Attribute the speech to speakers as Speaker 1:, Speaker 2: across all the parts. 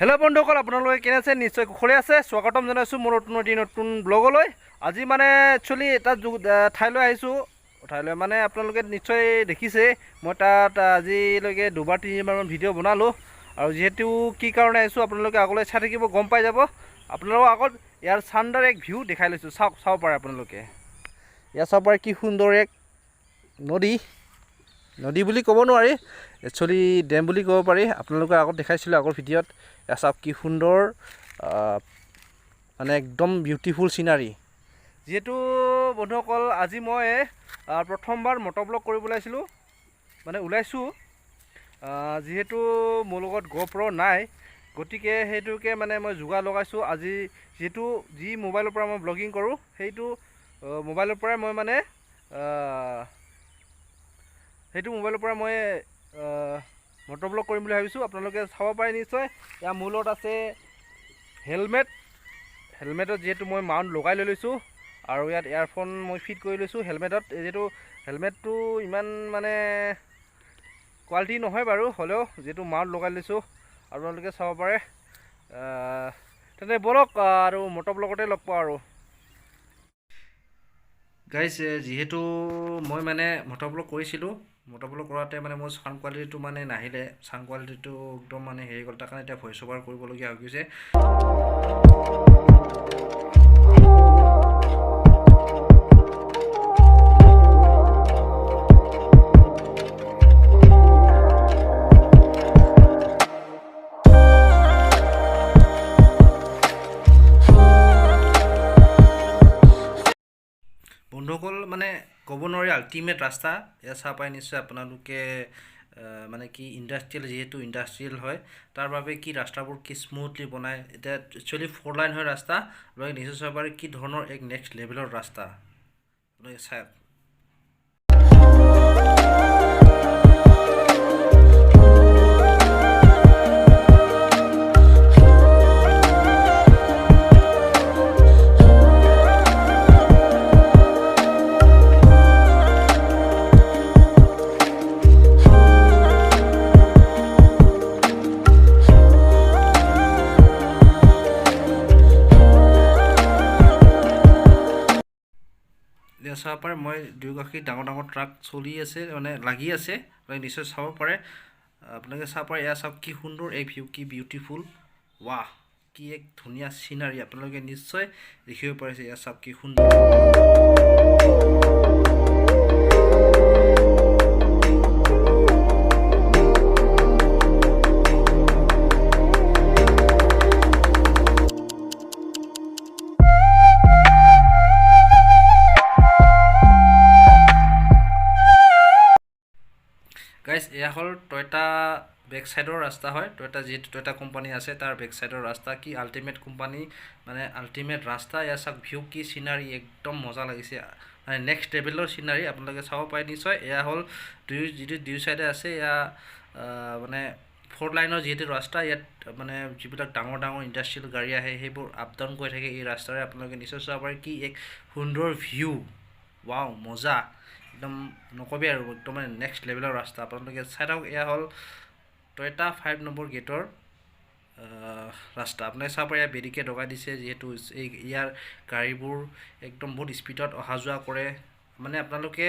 Speaker 1: Hello' বন্ধুসকল, আপোনালোকে কেনে আছে? নিশ্চয় কুশলে আছে। স্বাগতম জনাইছোঁ মোৰ নতুন ব্লগলৈ। আজি মানে একচুৱেলি এটা ঠাইলৈ আহিছোঁ। ঠাইলৈ মানে আপোনালোকে নিশ্চয় দেখিছে, মই তাত আজিলৈকে দুবাৰ তিনিবাৰমান ভিডিঅ' বনালোঁ। আৰু যিহেতু কি কাৰণে আহিছোঁ আপোনালোকে আগলৈ চাই থাকিব, গম পাই যাব। আপোনালোকৰ আগত ইয়াৰ চাণ্ডাৰ এক ভিউ দেখাই লৈছোঁ। চাব পাৰে আপোনালোকে। ইয়াৰ চাব পাৰে কি সুন্দৰ এক নদী বুলি ক'ব নোৱাৰি, একচুৱেলি ডেম বুলি ক'ব পাৰি। আপোনালোকৰ আগত দেখাইছিলোঁ আগৰ ভিডিঅ'ত। এয়া চাওক কি সুন্দৰ, মানে একদম বিউটিফুল চিনাৰী। যিহেতু বন্ধুসকল, আজি মই প্ৰথমবাৰ মটৰ ব্লগ কৰিবলৈ ওলাইছোঁ। যিহেতু মোৰ লগত GoPro নাই, গতিকে সেইটোকে মানে মই যোগাৰ লগাইছোঁ। আজি যিহেতু যি মোবাইলৰ পৰা মই ব্লগিং কৰোঁ, সেইটো মোবাইলৰ পৰাই মই মটৰ ব্লগ কৰিম বুলি ভাবিছোঁ। আপোনালোকে চাব পাৰে নিশ্চয়। ইয়াৰ মোৰ লগত আছে হেলমেটত যিহেতু মই মাউণ্ট লগাই লৈছোঁ, আৰু ইয়াত ইয়াৰফোন মই ফিট কৰি লৈছোঁ হেলমেটত। যিহেতু হেলমেটটো ইমান মানে কোৱালিটি নহয় বাৰু, হ'লেও যিহেতু মাউণ্ট লগাই লৈছোঁ আপোনালোকে চাব পাৰে। তেন্তে ব'লক আৰু মটৰ ব্লগতে লগ পাওঁ আৰু। গাইজ, যিহেতু মই মানে মটৰ ব্লগ কৰিছিলোঁ, মটৰ ব্লগ কৰাতে মানে মোৰ চাউণ্ড কোৱালিটিটো মানে নাহিলে। চাউণ্ড কোৱালিটিটো একদম মানে হেৰি গ'ল, তাৰ কাৰণে এতিয়া ভইচ অভাৰ কৰিবলগীয়া হৈ গৈছে। বন্ধুসকল, মানে ক'ব নোৱাৰি আল্টিমেট ৰাস্তা। এয়া চাব পাই নিশ্চয় আপোনালোকে। মানে কি ইণ্ডাষ্ট্ৰিয়েল হয়, তাৰ বাবে কি ৰাস্তাবোৰ কি স্মুথলি বনায়। এতিয়া একচুৱেলি 4 লাইন হয় ৰাস্তা। আপোনালোকে নিশ্চয় চাব পাৰে কি ধৰণৰ এক নেক্সট লেভেলৰ ৰাস্তা। আপোনালোকে চাওক। চাব পাৰে মই দুয়োকাষী ডাঙৰ ডাঙৰ ট্ৰাক চলি আছে, মানে লাগি আছে। আপোনালোকে নিশ্চয় চাব পাৰে। আপোনালোকে চাব পাৰে, এয়া চাওক কি সুন্দৰ এই ভিউ, কি বিউটিফুল। ৱাহ, কি এক ধুনীয়া চিনাৰী। আপোনালোকে নিশ্চয় দেখিব পাৰিছে। এয়া চাওক কি সুন্দৰ। গাইজ, এয়া হ'ল টয়টা বেক চাইডৰ ৰাস্তা হয়। যিহেতু টয়টা কোম্পানী আছে, তাৰ বেক চাইডৰ ৰাস্তা। কি আল্টিমেট কোম্পানী, মানে আল্টিমেট ৰাস্তা। এয়া চাওক ভিউ, কি চিনাৰী, একদম মজা লাগিছে। মানে নেক্সট লেভেলৰ চিনাৰী। আপোনালোকে চাব পাৰে নিশ্চয়। এয়া হ'ল দুই চাইডে আছে। এয়া মানে 4 লাইনৰ যিহেতু ৰাস্তা, ইয়াত মানে যিবিলাক ডাঙৰ ডাঙৰ ইণ্ডাষ্ট্ৰিয়েল গাড়ী আহে, সেইবোৰ আপ ডাউন কৰি থাকে এই ৰাস্তাৰে। আপোনালোকে নিশ্চয় চাব পাৰে কি এক সুন্দৰ ভিউ। ৱাও, মজা একদম, নকবি আৰু, একদম মানে নেক্সট লেভেলৰ ৰাস্তা। আপোনালোকে চাই থাকক। এয়া হ'ল টয়টা 5 নম্বৰ গেটৰ ৰাস্তা। আপোনালোকে চাব পাৰে ইয়াত বেৰিকেড লগাই দিছে, যিহেতু ইয়াৰ গাড়ীবোৰ একদম বহুত স্পীডত অহা যোৱা কৰে। মানে আপোনালোকে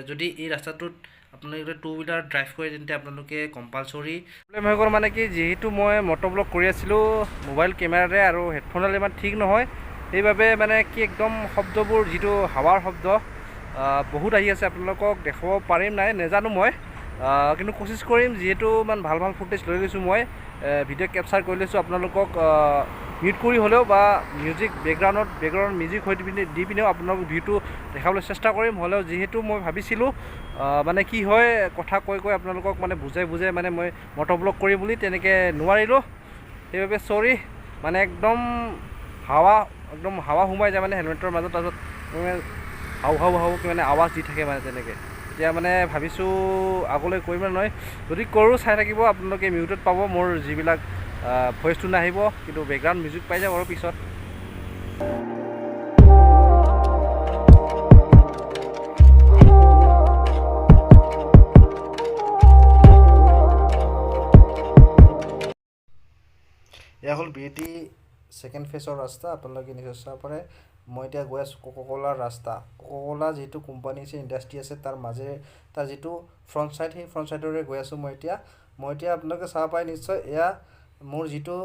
Speaker 1: যদি এই ৰাস্তাটোত আপোনালোকে 2 হুইলাৰ ড্ৰাইভ কৰে, তেন্তে আপোনালোকে কম্পালচৰি প্ৰব্লেম হৈ গ'ল। মানে কি, যিহেতু মই মটৰ ব্লগ কৰি আছিলোঁ মোবাইল কেমেৰাৰে, আৰু হেডফোনডাল ইমান ঠিক নহয়। সেইবাবে মানে কি একদম শব্দবোৰ, যিটো হাৱাৰ শব্দ বহুত আহি আছে। আপোনালোকক দেখাব পাৰিম নাই নেজানো মই, কিন্তু কোচিছ কৰিম। যিহেতু ইমান ভাল ফুটেজ লৈ লৈছোঁ, মই ভিডিঅ' কেপচাৰ কৰি লৈছোঁ। আপোনালোকক মিউট কৰি হ'লেও বা বেকগ্ৰাউণ্ড মিউজিক দি পিনেও আপোনালোকক ভিউটো দেখাবলৈ চেষ্টা কৰিম। হ'লেও যিহেতু মই ভাবিছিলোঁ মানে কি হয়, কথা কৈ আপোনালোকক মানে বুজাই মানে মই মটৰ ব্লগ কৰিম বুলি, তেনেকৈ নোৱাৰিলোঁ। সেইবাবে চৰি। মানে একদম হাৱা সোমাই যায় মানে হেলমেটৰ মাজত। তাৰপিছত হাও মানে আৱাজ দি থাকে মানে তেনেকৈ। এতিয়া মানে ভাবিছোঁ আগলৈ কৰিম নে নহয়। যদি কৰোঁ, চাই থাকিব আপোনালোকে। মিউটত পাব মোৰ যিবিলাক ভইচটো নাহিব, কিন্তু বেকগ্ৰাউণ্ড মিউজিক পাই যাব আৰু পিছত। এয়া হ'ল BAT ছেকেণ্ড ফেজৰ ৰাস্তা, আপোনালোকে নিশ্চয় চাব পাৰে। মই এতিয়া গৈ আছোঁ কোকাকোলাৰ ৰাস্তা। কোকাকোলা যিটো কোম্পানী আছে, ইণ্ডাষ্ট্ৰি আছে, তাৰ মাজেৰে তাৰ যিটো ফ্ৰণ্ট ছাইড, সেই ফ্ৰণ্ট ছাইডৰে গৈ আছোঁ মই এতিয়া। আপোনালোকে চাব পাৰে নিশ্চয়, এয়া মোৰ যিটো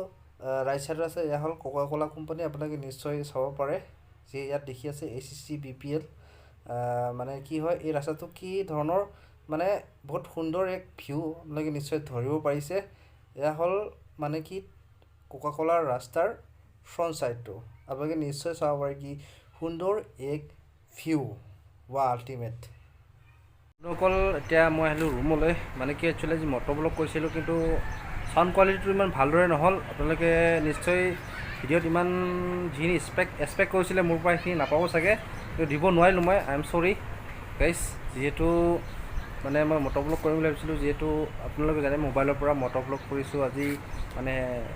Speaker 1: ৰাইট ছাইডত আছে, এয়া হ'ল কোকাকোলা কোম্পানী। আপোনালোকে নিশ্চয় চাব পাৰে যে ইয়াত দেখি আছে ACC BPL। মানে কি হয়, এই ৰাস্তাটো কি ধৰণৰ, মানে বহুত সুন্দৰ এক ভিউ আপোনালোকে নিশ্চয় ধৰিব পাৰিছে। এয়া হ'ল মানে কি কোকাকোলাৰ ৰাস্তাৰ ফ্ৰণ্ট ছাইডটো। আপোনালোকে নিশ্চয় চাব পাৰে কি সুন্দৰ এক ভিউ, ৱা আল্টিমেট। অকল এতিয়া মই আহিলোঁ ৰুমলৈ, মানে কি একচুৱেলি আজি মটৰ ব্লগ কৰিছিলোঁ, কিন্তু চাউণ্ড কোৱালিটিটো ইমান ভালদৰে নহ'ল। আপোনালোকে নিশ্চয় ভিডিঅ'ত ইমান যিখিনি এক্সপেক্ট কৰিছিলে মোৰ পৰা সেইখিনি নাপাব চাগে, কিন্তু দিব নোৱাৰিলোঁ মই। আই এম চৰি গাইজ, যিহেতু মানে মই মটৰ ব্লগ কৰিম বুলি ভাবিছিলোঁ, যিহেতু আপোনালোকে জানে মোবাইলৰ পৰা মটৰ ব্লগ কৰিছোঁ। আজি মানে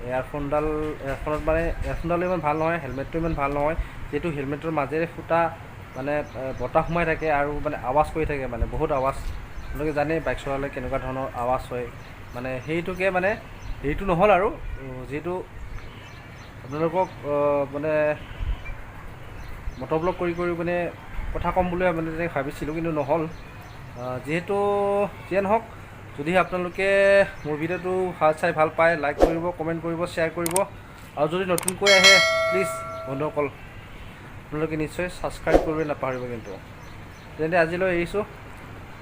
Speaker 1: এয়াৰফোনডালো ইমান ভাল নহয়, হেলমেটটো ইমান ভাল নহয়, যিহেতু হেলমেটৰ মাজেৰে ফুটা মানে বতাহ সোমাই থাকে আৰু মানে আৱাজ কৰি থাকে, মানে বহুত আৱাজ। আপোনালোকে জানে বাইক চলালে কেনেকুৱা ধৰণৰ আৱাজ হয়, মানে সেইটোকে মানে হেৰিটো নহ'ল আৰু, যিহেতু আপোনালোকক মানে মটৰ ব্লগ কৰি মানে কথা ক'ম বুলি মানে তেনেকৈ ভাবিছিলোঁ, কিন্তু নহ'ল। যিহেতু যিয়ে নহওক, যদি আপোনালোকে মোৰ ভিডিঅ'টো ভাল পায়, লাইক কৰিব, কমেণ্ট কৰিব, শ্বেয়াৰ কৰিব, আৰু যদি নতুনকৈ আহে প্লিজ বন্ধুসকল আপোনালোকে নিশ্চয় ছাবস্ক্ৰাইব কৰিবলৈ নাপাহৰিব। কিন্তু তেন্তে আজিলৈ এৰিছোঁ,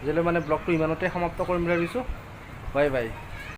Speaker 1: আজিলৈ মানে ব্লগটো ইমানতে সমাপ্ত কৰিম বুলি ভাবিছোঁ। Bye bye.